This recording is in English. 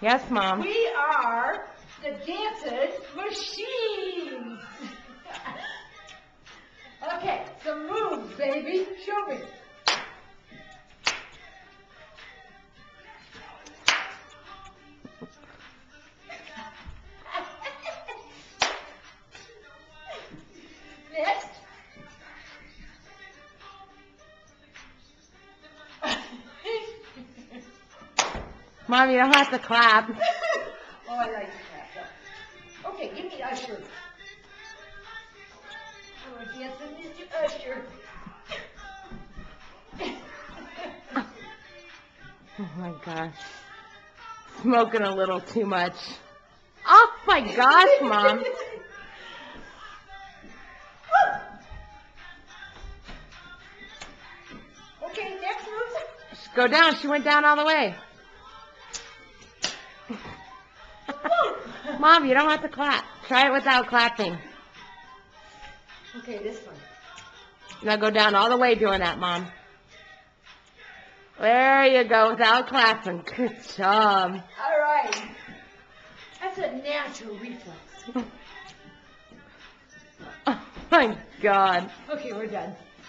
Yes, Mom. We are the dancing machines. Okay, some moves, baby. Show me. Next. Mom, you don't have to clap. Oh, I like to clap. Okay, give me Usher. Oh, dancing Mr. Usher. Oh my gosh. Smoking a little too much. Oh my gosh, Mom. Okay, next move. Go down. She went down all the way. Mom, you don't have to clap. Try it without clapping. Okay, this one. Now go down all the way doing that, Mom. There you go, without clapping. Good job. All right. That's a natural reflex. Oh my God. Okay, we're done.